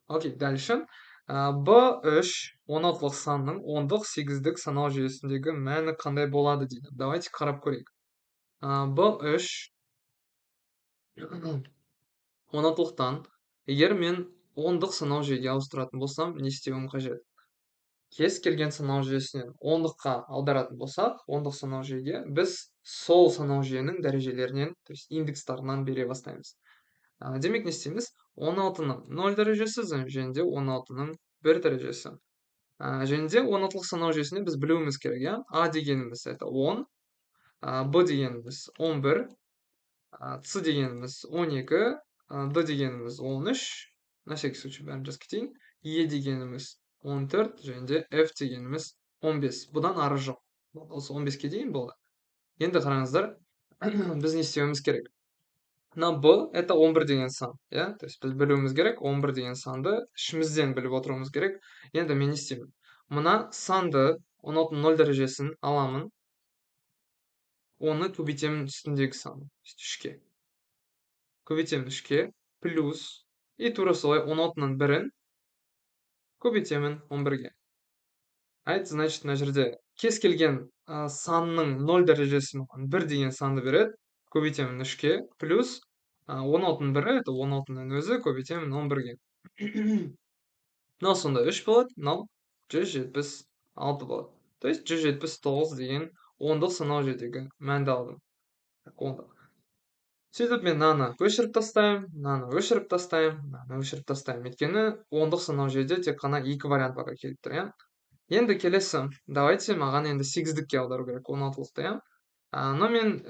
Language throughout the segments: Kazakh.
Окей, дальше. B3 16-лық санның 10-дық 8-дік санау жүйесіндегі мәні қандай болады дейді. Давайте қарап көрейік. B3 16-лықтан егер мен 10-дық санау жүйеге ауыстыратын болсам, не істеуім қажет? Кез келген санау жүйесінен 10-дыққа аударатын болсақ, 10-дық санау жүйеге біз сол санау жүйенің дәрежелерінен, то есть индекстарынан бере бастаймыз. Демек не істейміз? 16-ның 0 дәрежесі және де 16-ның 1 дәрежесі. Және де 16-лық санау жүйесінде біз білуіміз керек, иә? А дегеніміз это 10, Б дегеніміз 11, С дегеніміз 12, Д дегеніміз 13, на всякий случай бәрін жазып кетейін. Е дегеніміз 14 және де F дегеніміз 15. Бұдан ары жоқ. Осы 15-ке дейін болды. Енді қараңыздар, біз не істеуіміз керек? На B это 11 деген сан, иә? То есть біз білуіміз керек, 11 деген санды ішімізден біліп отыруымыз керек. Енді мен не істеймін? Мына санды 10-0 дәрежесін аламын, оны көбейтемін үстіндегі сан, 3-ке. Көбейтемін 3-ке, плюс, и тура солай 16-ның 1-ін көбейтемін 11-ге. Это значит, мына жерде кез келген санның 0 дәрежесі маған 1 деген санды береді, көбейтемін 3-ке, плюс 16-ның 1-і, это 16-ның өзі, көбейтемін 11-ге. Мынау сонда 3 болады, мынау 176 болады. То есть 179 деген 10-дық санау жүйедегі мәнді алдым. 10-дық. Сөйтіп мен мынаны өшіріп тастаймын, мынаны өшіріп тастаймын, мынаны өшіріп тастаймын. Өйткені 10-дық санау жүйеде тек қана 2 вариант барға келіп тұр, иә? Енді келесі, давайте маған енді 8-дікке аудару керек 16-лықты, иә? Но мен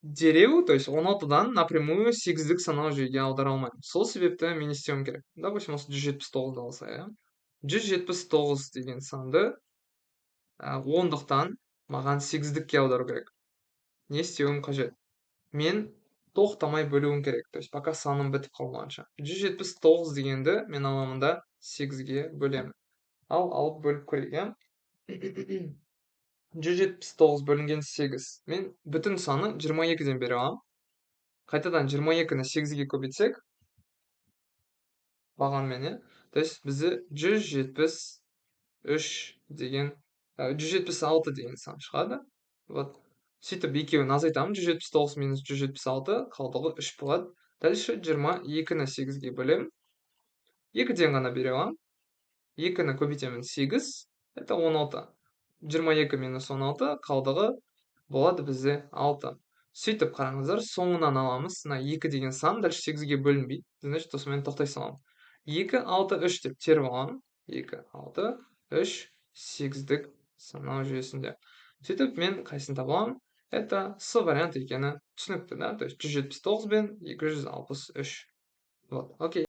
дереу, то есть 16-дан напрямую 8-дік санау жүйеге аудара алмаймын. Сол себепті мен не істеуім керек? Допустим, осы 179-ды алса, иә? 179 деген санды 10-дықтан маған 8-дікке аудару керек. Не істеуім қажет? Мен тоқтамай бөлуім керек. То есть пока саным бітіп қалмағанша. 179 дегенді мен аламын да 8-ге бөлемін. Алып бөліп көрейік, иә? 179 бөлінген 8. Мен бүтін саны 22-ден бере аламын. Қайтадан 22-ні 8-ге көбейтсек, бағанмен, иә? То есть бізде 176 деген сан шығады. Вот. Сөйтіп екеуін азайтамын. 179 минус 176, қалдығы 3 болады. Дальше 22-ні 8-ге бөлемін. 2-ден ғана бере аламын. 2-ні көбейтемін 8, это 16. 22 минус 16, қалдығы болады бізде 6. Сөйтіп қараңыздар, соңынан аламыз. Мына 2 деген сан дальше 8-ге бөлінбейді. Значит, осымен тоқтай саламын. 2, 6, 3 деп теріп аламын. 2, 6, 3, 8-дік санау жүйесінде. Сөйтіп мен қайсын табаламын? Это С вариант екені түсінікті, да? То есть 179 бен 263. Вот, окей.